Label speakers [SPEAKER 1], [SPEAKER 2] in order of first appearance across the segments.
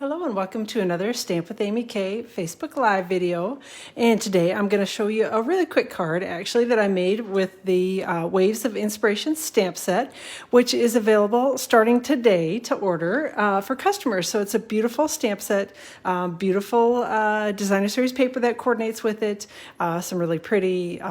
[SPEAKER 1] Hello and welcome to another Stamp with Amy K Facebook Live video. And today I'm going to show you a really quick card actually that I made with the Waves of Inspiration stamp set, which is available starting today to order for customers. So it's a beautiful stamp set, beautiful designer series paper that coordinates with it, some really pretty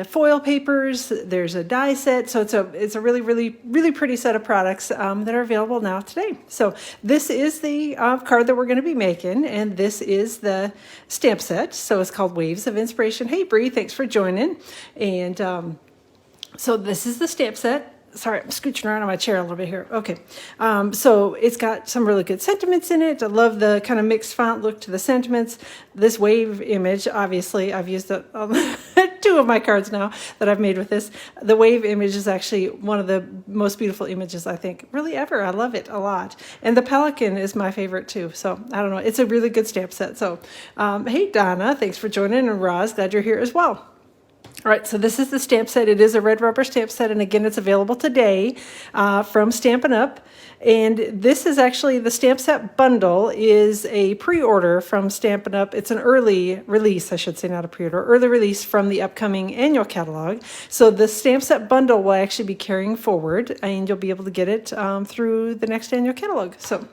[SPEAKER 1] foil papers. There's a die set, so it's a really pretty set of products that are available now today. So this is the card that we're going to be making, and this is the stamp set. So it's called Waves of Inspiration. Hey Bree, thanks for joining. And so this is the stamp set. Sorry, I'm scooching around on my chair a little bit here. Okay, so it's got some really good sentiments in it. I love the kind of mixed font look to the sentiments. This wave image, obviously, I've used it on two of my cards now that I've made with this. The wave image is actually one of the most beautiful images, I think, really ever. I love it a lot. And the pelican is my favorite too. So I don't know, it's a really good stamp set. So hey Donna, thanks for joining, and Roz, glad you're here as well. All right, so this is the stamp set. It is a red rubber stamp set, and again, it's available today from Stampin' Up. And this is actually the stamp set bundle is a pre-order from Stampin' Up. It's an early release, I should say, not a pre-order, early release from the upcoming annual catalog. So the stamp set bundle will actually be carrying forward, and you'll be able to get it through the next annual catalog. So,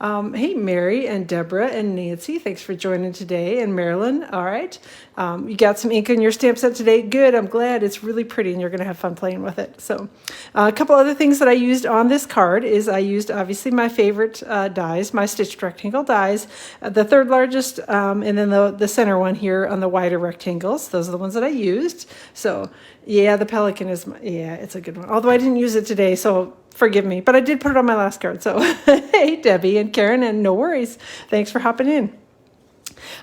[SPEAKER 1] hey, Mary and Deborah and Nancy, thanks for joining today, and Marilyn. All right, you got some ink in your stamp set today. Good, I'm glad. It's really pretty, and you're going to have fun playing with it. So, a couple other things that I used on this card is I used obviously my favorite dies, my stitched rectangle dies, the third largest, and then the center one here on the wider rectangles. Those are the ones that I used. So yeah, the pelican is, it's a good one. Although I didn't use it today, so forgive me, but I did put it on my last card. So hey, Debbie and Karen, and no worries. Thanks for hopping in.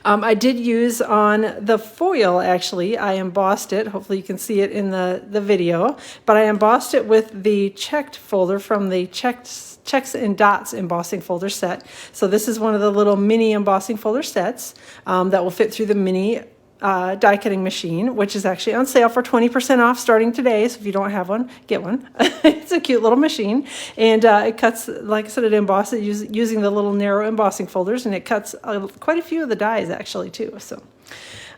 [SPEAKER 1] I did use on the foil, actually, I embossed it. Hopefully you can see it in the video, but I embossed it with the checked folder from the checks and dots embossing folder set. So this is one of the little mini embossing folder sets that will fit through the mini die cutting machine, which is actually on sale for 20% off starting today. So if you don't have one, get one. It's a cute little machine, and it cuts, like I said, it embosses using the little narrow embossing folders, and it cuts quite a few of the dies actually too. So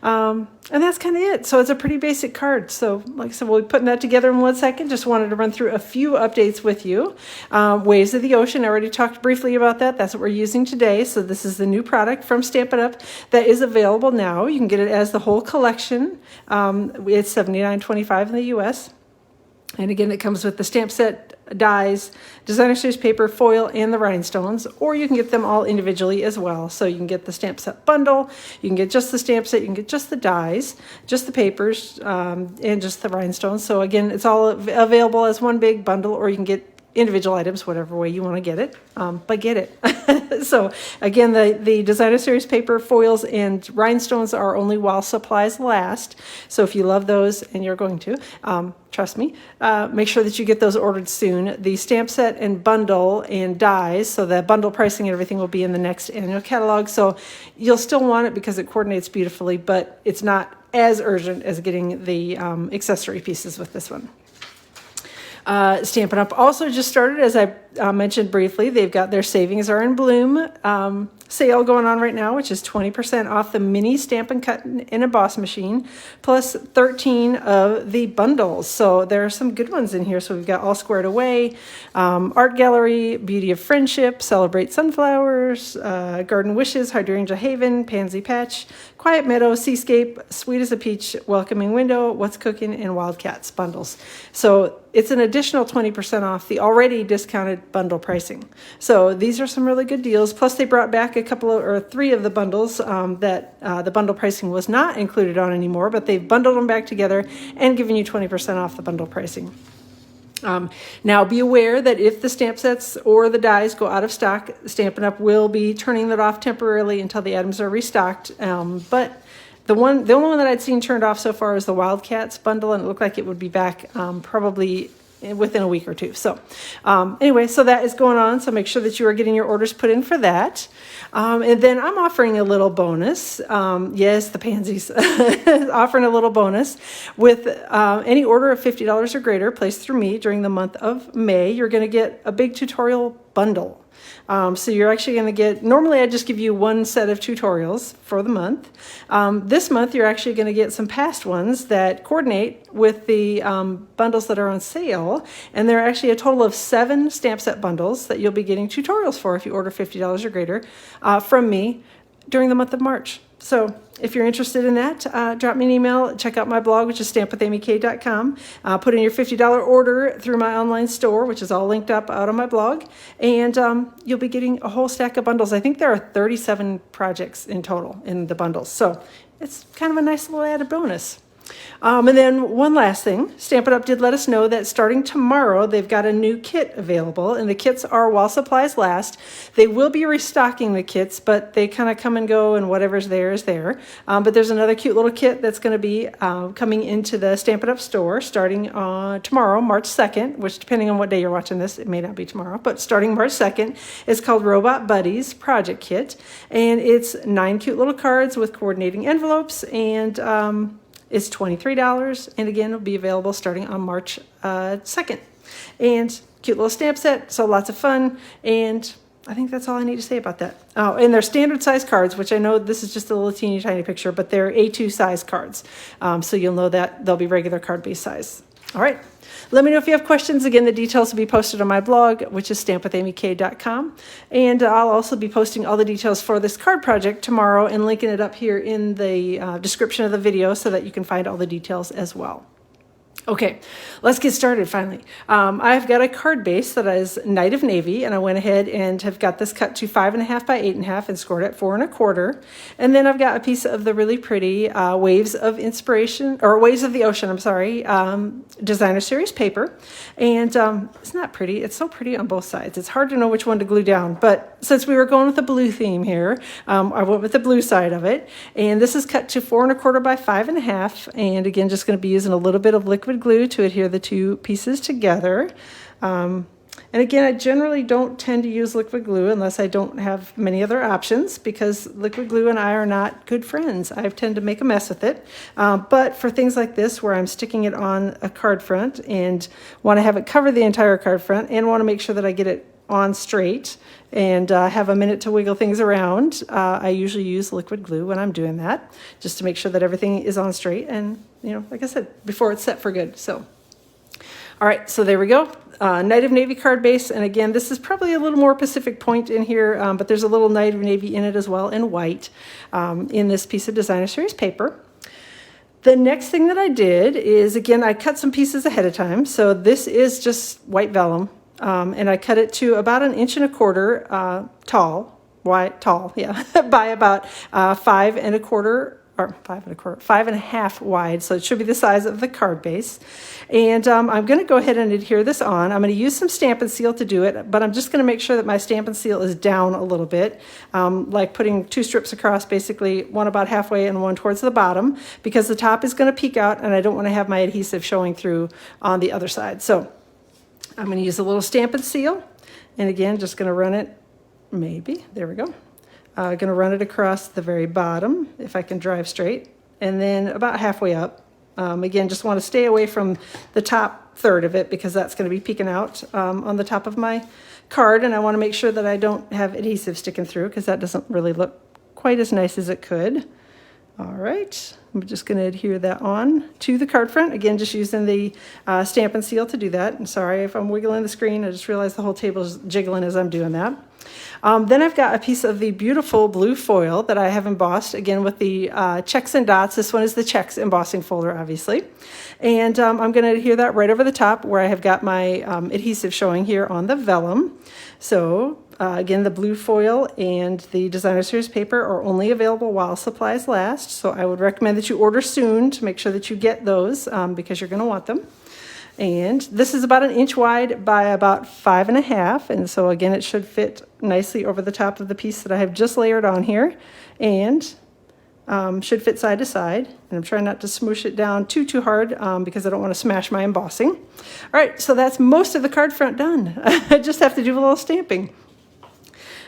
[SPEAKER 1] and that's kind of it. So it's a pretty basic card. So like I said, we'll be putting that together in 1 second. Just wanted to run through a few updates with you. Waves of the Ocean, I already talked briefly about that. That's what we're using today. So this is the new product from Stampin' Up that is available now. You can get it as the whole collection. It's $79.25 in the US. And again, it comes with the stamp set, dies, designer series paper, foil, and the rhinestones, or you can get them all individually as well. So you can get the stamp set bundle, you can get just the stamp set, you can get just the dies, just the papers, and just the rhinestones. So again, it's all available as one big bundle, or you can get individual items, whatever way you want to get it, but get it. So again, the designer series paper, foils, and rhinestones are only while supplies last. So if you love those, and you're going to, trust me, make sure that you get those ordered soon. The stamp set and bundle and dies, so the bundle pricing and everything will be in the next annual catalog. So you'll still want it because it coordinates beautifully, but it's not as urgent as getting the accessory pieces with this one. Stampin' Up also just started, as I mentioned briefly. They've got their Savings Are in Bloom sale going on right now, which is 20% off the mini Stampin' Cut and Emboss machine, plus 13 of the bundles. So there are some good ones in here. So we've got All Squared Away, Art Gallery, Beauty of Friendship, Celebrate Sunflowers, Garden Wishes, Hydrangea Haven, Pansy Patch, Quiet Meadow, Seascape, Sweet as a Peach, Welcoming Window, What's Cooking, and Wildcats bundles. So it's an additional 20% off the already discounted bundle pricing. So these are some really good deals. Plus they brought back a couple of, or 3 of the bundles that the bundle pricing was not included on anymore, but they've bundled them back together and given you 20% off the bundle pricing. Now be aware that if the stamp sets or the dies go out of stock, Stampin' Up will be turning that off temporarily until the items are restocked. But the only one that I'd seen turned off so far is the Wildcats bundle, and it looked like it would be back probably within a week or two. So anyway, so that is going on. So make sure that you are getting your orders put in for that. And then I'm offering a little bonus. Yes, the pansies. Offering a little bonus with any order of $50 or greater placed through me during the month of May. You're going to get a big tutorial bundle. So you're actually going to get, normally I just give you one set of tutorials for the month. This month you're actually going to get some past ones that coordinate with the bundles that are on sale. And there are actually a total of 7 stamp set bundles that you'll be getting tutorials for if you order $50 or greater from me during the month of March. So if you're interested in that, drop me an email, check out my blog, which is stampwithamyk.com. Put in your $50 order through my online store, which is all linked up out on my blog. And you'll be getting a whole stack of bundles. I think there are 37 projects in total in the bundles. So it's kind of a nice little added bonus. And then one last thing, Stampin' Up! Did let us know that starting tomorrow, they've got a new kit available, and the kits are while supplies last. They will be restocking the kits, but they kind of come and go, and whatever's there is there. But there's another cute little kit that's going to be coming into the Stampin' Up! Store starting tomorrow, March 2nd, which depending on what day you're watching this, it may not be tomorrow, but starting March 2nd, it's called Robot Buddies Project Kit, and it's 9 cute little cards with coordinating envelopes, and it's $23, and again, it'll be available starting on March 2nd. And cute little stamp set, so lots of fun, and I think that's all I need to say about that. Oh, and they're standard size cards, which I know this is just a little teeny tiny picture, but they're A2 size cards. So you'll know that they'll be regular card base size. All right. Let me know if you have questions. Again, the details will be posted on my blog, which is stampwithamyk.com. And I'll also be posting all the details for this card project tomorrow and linking it up here in the description of the video so that you can find all the details as well. Okay, let's get started finally. I've got a card base that is Night of Navy, and I went ahead and have got this cut to 5.5 by 8.5 and scored at 4 1/4. And then I've got a piece of the really pretty Waves of Inspiration, or Waves of the Ocean, I'm sorry, designer series paper. And it's not pretty, it's so pretty on both sides. It's hard to know which one to glue down, but since we were going with the blue theme here, I went with the blue side of it. And this is cut to 4 1/4 by 5.5, and again, just going to be using a little bit of liquid glue to adhere the two pieces together. And again, I generally don't tend to use liquid glue unless I don't have many other options, because liquid glue and I are not good friends. I tend to make a mess with it. But for things like this, where I'm sticking it on a card front and want to have it cover the entire card front and want to make sure that I get it on straight and have a minute to wiggle things around, I usually use liquid glue when I'm doing that, just to make sure that everything is on straight and, you know, like I said, before it's set for good. So, all right, so there we go. Night of Navy card base, and again, this is probably a little more Pacific Point in here, but there's a little Night of Navy in it as well, in white, in this piece of designer series paper. The next thing that I did is, again, I cut some pieces ahead of time. So this is just white vellum. And I cut it to about 1 1/4 tall, by about 5 1/4, or 5 1/4, 5.5 wide. So it should be the size of the card base. And I'm going to go ahead and adhere this on. I'm going to use some Stampin' Seal to do it, but I'm just going to make sure that my Stampin' Seal is down a little bit, like putting 2 strips across, basically one about halfway and one towards the bottom, because the top is going to peek out and I don't want to have my adhesive showing through on the other side. So I'm going to use a little Stampin' Seal, and again, just going to run it, there we go. Going to run it across the very bottom, if I can drive straight, and then about halfway up. Again, just want to stay away from the top third of it, because that's going to be peeking out on the top of my card, and I want to make sure that I don't have adhesive sticking through, because that doesn't really look quite as nice as it could. All right, I'm just going to adhere that on to the card front. Again, just using the Stampin' Seal to do that. I'm sorry if I'm wiggling the screen. I just realized the whole table is jiggling as I'm doing that. Then I've got a piece of the beautiful blue foil that I have embossed, again with the checks and dots. This one is the checks embossing folder, obviously. And I'm going to adhere that right over the top where I have got my adhesive showing here on the vellum. So again, the blue foil and the designer series paper are only available while supplies last. So I would recommend that you order soon to make sure that you get those, because you're going to want them. And this is about 1 inch wide by about 5.5. And so again, it should fit nicely over the top of the piece that I have just layered on here, and should fit side to side. And I'm trying not to smoosh it down too hard, because I don't want to smash my embossing. All right, so that's most of the card front done. I just have to do a little stamping.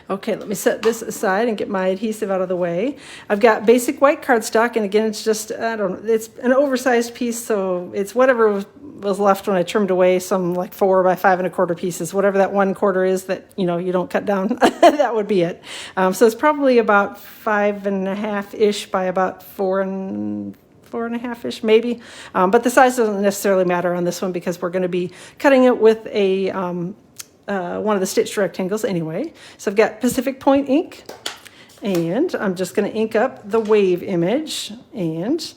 [SPEAKER 1] Okay, let me set this aside and get my adhesive out of the way. I've got basic white cardstock, and again, it's just, I don't know, it's an oversized piece, so it's whatever was left when I trimmed away some like 4 by 5 1/4 pieces, whatever that 1/4 is that, you don't cut down, that would be it. So it's probably about 5 1/2-ish by about 4 1/2-ish maybe. But the size doesn't necessarily matter on this one because we're going to be cutting it with a one of the stitched rectangles anyway. So I've got Pacific Point ink, and I'm just going to ink up the wave image, and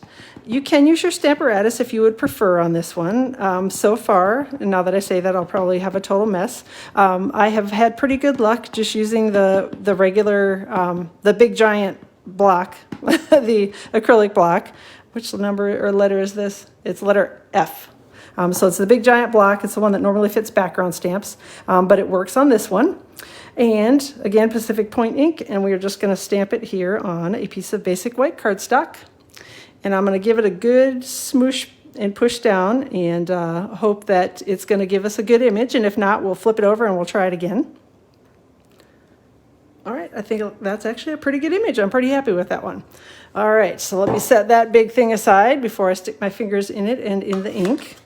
[SPEAKER 1] you can use your Stamparatus if you would prefer on this one. So far, and now that I say that, I'll probably have a total mess. I have had pretty good luck just using the regular, the big giant block, the acrylic block. Which number or letter is this? It's letter F. So it's the big giant block. It's the one that normally fits background stamps, but it works on this one. And again, Pacific Point ink, and we are just going to stamp it here on a piece of basic white cardstock. And I'm going to give it a good smoosh and push down, and hope that it's going to give us a good image. And if not, we'll flip it over and we'll try it again. All right, I think that's actually a pretty good image. I'm pretty happy with that one. All right, so let me set that big thing aside before I stick my fingers in it and in the ink.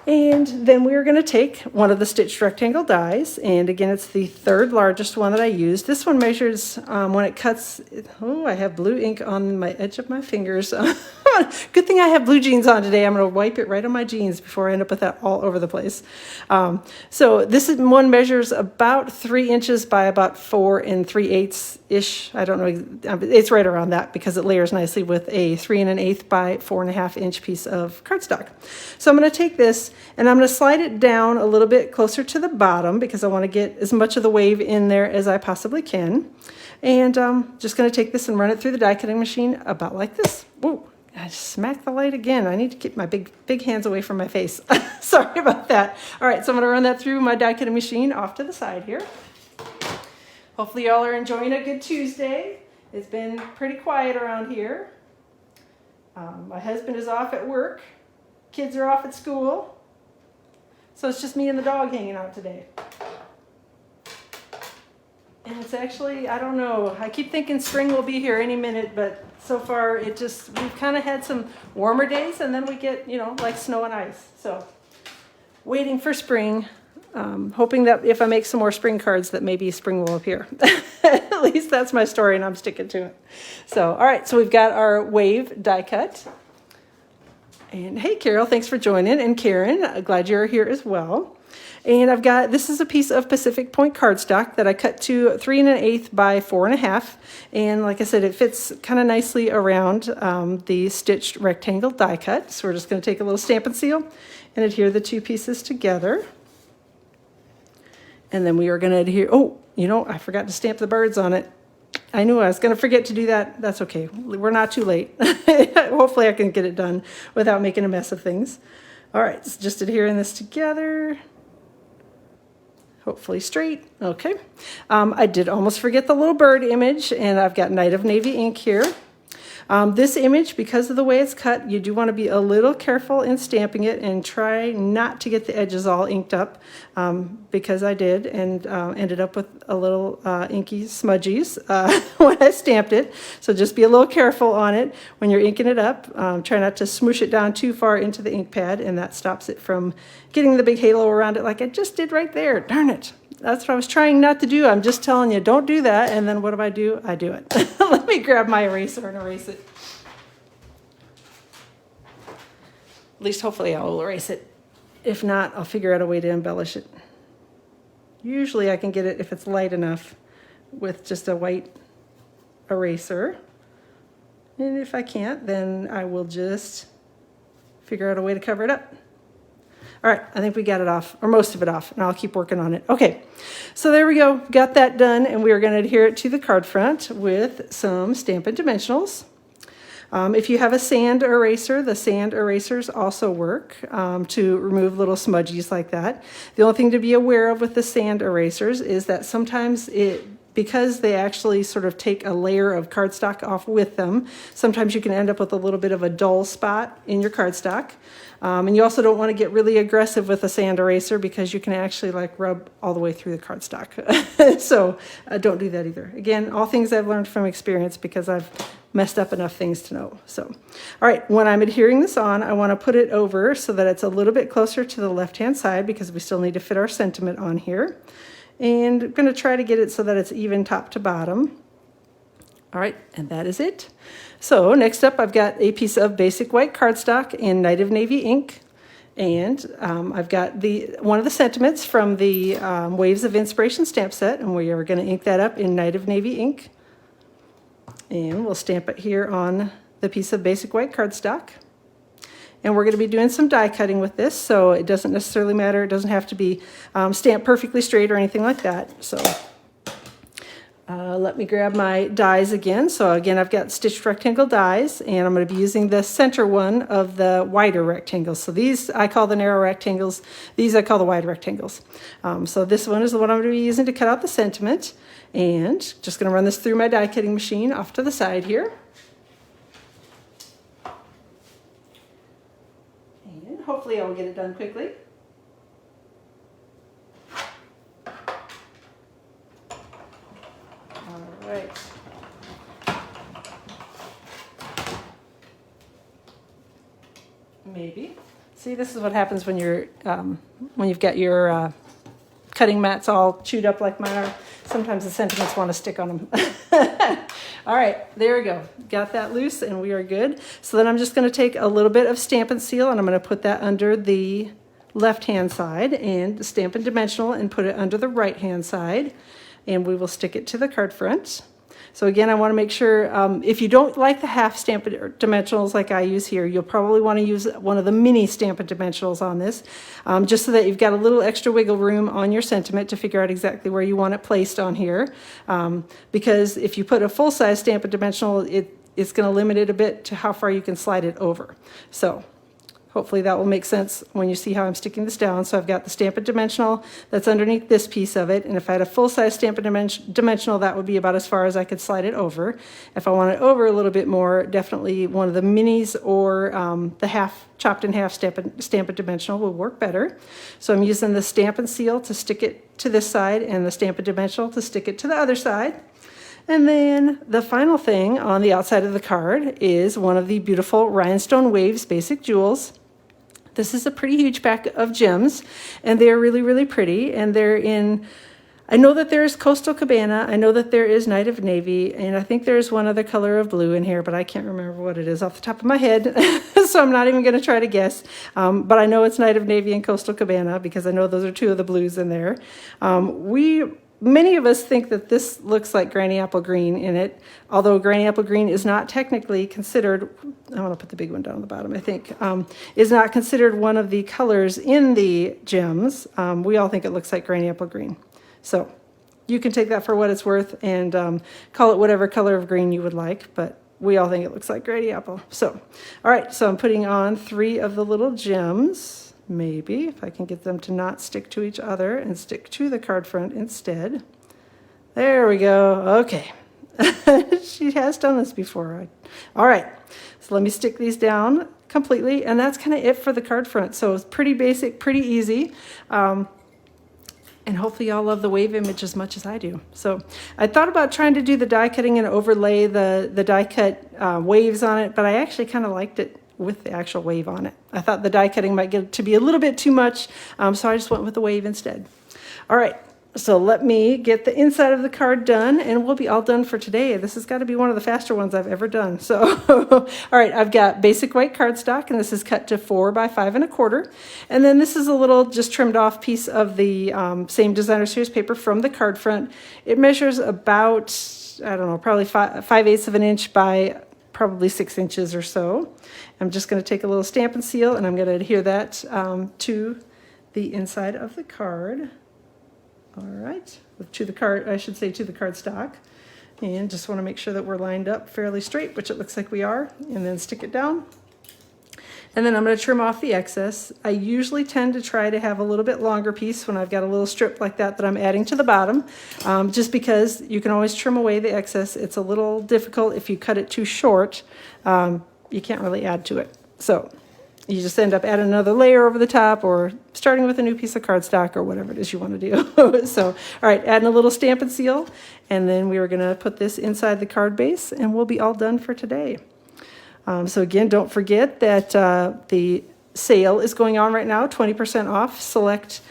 [SPEAKER 1] And then we're going to take one of the stitched rectangle dies, and again, it's the 3rd largest one that I used. This one measures, when it cuts, oh, I have blue ink on my edge of my fingers. Good thing I have blue jeans on today. I'm going to wipe it right on my jeans before I end up with that all over the place. So this one measures about 3 inches by about 4 3/8-ish. I don't know. It's right around that because it layers nicely with a 3 1/8 by 4 1/2 inch piece of cardstock. So I'm going to take this and I'm going to slide it down a little bit closer to the bottom because I want to get as much of the wave in there as I possibly can. And just going to take this and run it through the die cutting machine about like this. Whoa. I just smacked the light again. I need to keep my big hands away from my face. Sorry about that. All right, so I'm going to run that through my die cutting machine off to the side here. Hopefully y'all are enjoying a good Tuesday. It's been pretty quiet around here. My husband is off at work. Kids are off at school. So it's just me and the dog hanging out today. And it's actually, I don't know, I keep thinking spring will be here any minute, but so far we've kind of had some warmer days and then we get, like snow and ice. So waiting for spring, hoping that if I make some more spring cards that maybe spring will appear. At least that's my story and I'm sticking to it. So, all right, so we've got our wave die cut. And hey, Carol, thanks for joining. And Karen, glad you're here as well. And this is a piece of Pacific Point cardstock that I cut to 3 1/8 by 4 1/2. And like I said, it fits kind of nicely around the stitched rectangle die cut. So we're just going to take a little Stampin' Seal and adhere the 2 pieces together. And then we are going to adhere, I forgot to stamp the birds on it. I knew I was going to forget to do that. That's okay. We're not too late. Hopefully I can get it done without making a mess of things. All right, so just adhering this together. Hopefully straight. Okay. I did almost forget the little bird image, and I've got Night of Navy ink here. This image, because of the way it's cut, you do want to be a little careful in stamping it and try not to get the edges all inked up, because I did and ended up with a little inky smudgies when I stamped it. So just be a little careful on it when you're inking it up. Try not to smoosh it down too far into the ink pad, and that stops it from getting the big halo around it like I just did right there. Darn it. That's what I was trying not to do. I'm just telling you, don't do that. And then what do? I do it. Let me grab my eraser and erase it. At least hopefully I will erase it. If not, I'll figure out a way to embellish it. Usually I can get it if it's light enough with just a white eraser. And if I can't, then I will just figure out a way to cover it up. All right, I think we got it off, or most of it off, and I'll keep working on it. Okay, so there we go. Got that done, and we are going to adhere it to the card front with some Stampin' Dimensionals. If you have a sand eraser, the sand erasers also work to remove little smudgies like that. The only thing to be aware of with the sand erasers is that sometimes because they actually sort of take a layer of cardstock off with them, sometimes you can end up with a little bit of a dull spot in your cardstock. And you also don't want to get really aggressive with a sand eraser because you can actually like rub all the way through the cardstock. So don't do that either. Again, all things I've learned from experience because I've messed up enough things to know. So, all right, when I'm adhering this on, I want to put it over so that it's a little bit closer to the left-hand side because we still need to fit our sentiment on here. And I'm going to try to get it so that it's even top to bottom. All right, and that is it. So next up, I've got a piece of basic white cardstock in Night of Navy ink. And I've got one of the sentiments from the Waves of Inspiration stamp set, and we are going to ink that up in Night of Navy ink. And we'll stamp it here on the piece of basic white cardstock. And we're going to be doing some die cutting with this, so it doesn't necessarily matter. It doesn't have to be stamped perfectly straight or anything like that. So let me grab my dies again. So again, I've got stitched rectangle dies, and I'm going to be using the center one of the wider rectangles. So these I call the narrow rectangles. These I call the wide rectangles. So this one is the one I'm going to be using to cut out the sentiment. And just going to run this through my die cutting machine off to the side here. And hopefully I'll get it done quickly. Right. Maybe. See, this is what happens when you've got your cutting mats all chewed up like mine are. Sometimes the sentiments want to stick on them. All right, there we go. Got that loose and we are good. So then I'm just going to take a little bit of Stampin' Seal and I'm going to put that under the left-hand side and Stampin' Dimensional and put it under the right-hand side. And we will stick it to the card front. So again, I want to make sure, if you don't like the half Stampin' Dimensionals like I use here, you'll probably want to use one of the mini Stampin' Dimensionals on this, just so that you've got a little extra wiggle room on your sentiment to figure out exactly where you want it placed on here. Because if you put a full-size Stampin' Dimensional, it's going to limit it a bit to how far you can slide it over. So hopefully that will make sense when you see how I'm sticking this down. So I've got the Stampin' Dimensional that's underneath this piece of it. And if I had a full-size Stampin' Dimensional, that would be about as far as I could slide it over. If I want it over a little bit more, definitely one of the minis or the chopped in half Stampin' Dimensional will work better. So I'm using the Stampin' Seal to stick it to this side and the Stampin' Dimensional to stick it to the other side. And then the final thing on the outside of the card is one of the beautiful Rhinestone Waves Basic Jewels. This is a pretty huge pack of gems, and they're really, really pretty. And they're in, I know that there's Coastal Cabana, I know that there is Night of Navy, and I think there's one other color of blue in here, but I can't remember what it is off the top of my head, so I'm not even going to try to guess. But I know it's Night of Navy and Coastal Cabana because I know those are two of the blues in there. Many of us think that this looks like Granny Apple Green in it, although Granny Apple Green is not technically considered, I want to put the big one down on the bottom, I think, is not considered one of the colors in the gems. We all think it looks like Granny Apple Green. So you can take that for what it's worth and call it whatever color of green you would like, but we all think it looks like Granny Apple. So, all right, so I'm putting on 3 of the little gems. Maybe, if I can get them to not stick to each other and stick to the card front instead. There we go. Okay. She has done this before. All right. So let me stick these down completely. And that's kind of it for the card front. So it's pretty basic, pretty easy. And hopefully y'all love the wave image as much as I do. So I thought about trying to do the die cutting and overlay the die cut waves on it, but I actually kind of liked it with the actual wave on it. I thought the die cutting might get to be a little bit too much, so I just went with the wave instead. All right, so let me get the inside of the card done, and we'll be all done for today. This has got to be one of the faster ones I've ever done. So, all right, I've got basic white cardstock, and this is cut to 4 by 5 1/4. And then this is a little just trimmed off piece of the same Designer Series paper from the card front. It measures about, I don't know, probably 5/8 of an inch by probably 6 inches or so. I'm just going to take a little Stampin' Seal and I'm going to adhere that to the inside of the card. All right, to the card, I should say to the cardstock. And just want to make sure that we're lined up fairly straight, which it looks like we are, and then stick it down. And then I'm going to trim off the excess. I usually tend to try to have a little bit longer piece when I've got a little strip like that I'm adding to the bottom, just because you can always trim away the excess. It's a little difficult if you cut it too short. You can't really add to it. So you just end up adding another layer over the top, or starting with a new piece of cardstock, or whatever it is you want to do. So, all right, adding a little Stampin' Seal, and then we are going to put this inside the card base, and we'll be all done for today. So again, don't forget that the sale is going on right now, 20% off select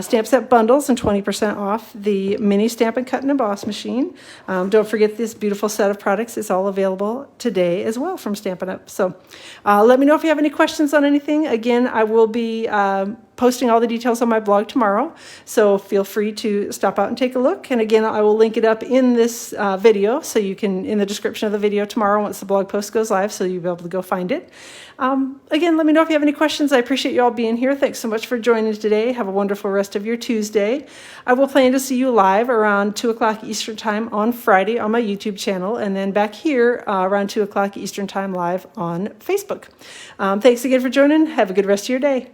[SPEAKER 1] stamp set bundles and 20% off the mini Stampin' Cut and Emboss machine. Don't forget this beautiful set of products is all available today as well from Stampin' Up. So let me know if you have any questions on anything. Again, I will be posting all the details on my blog tomorrow, so feel free to stop out and take a look. And again, I will link it up in this video, so you can, in the description of the video tomorrow once the blog post goes live, so you'll be able to go find it. Again, let me know if you have any questions. I appreciate you all being here. Thanks so much for joining today. Have a wonderful rest of your Tuesday. I will plan to see you live around 2 o'clock Eastern Time on Friday on my YouTube channel, and then back here around 2 o'clock Eastern Time live on Facebook. Thanks again for joining. Have a good rest of your day.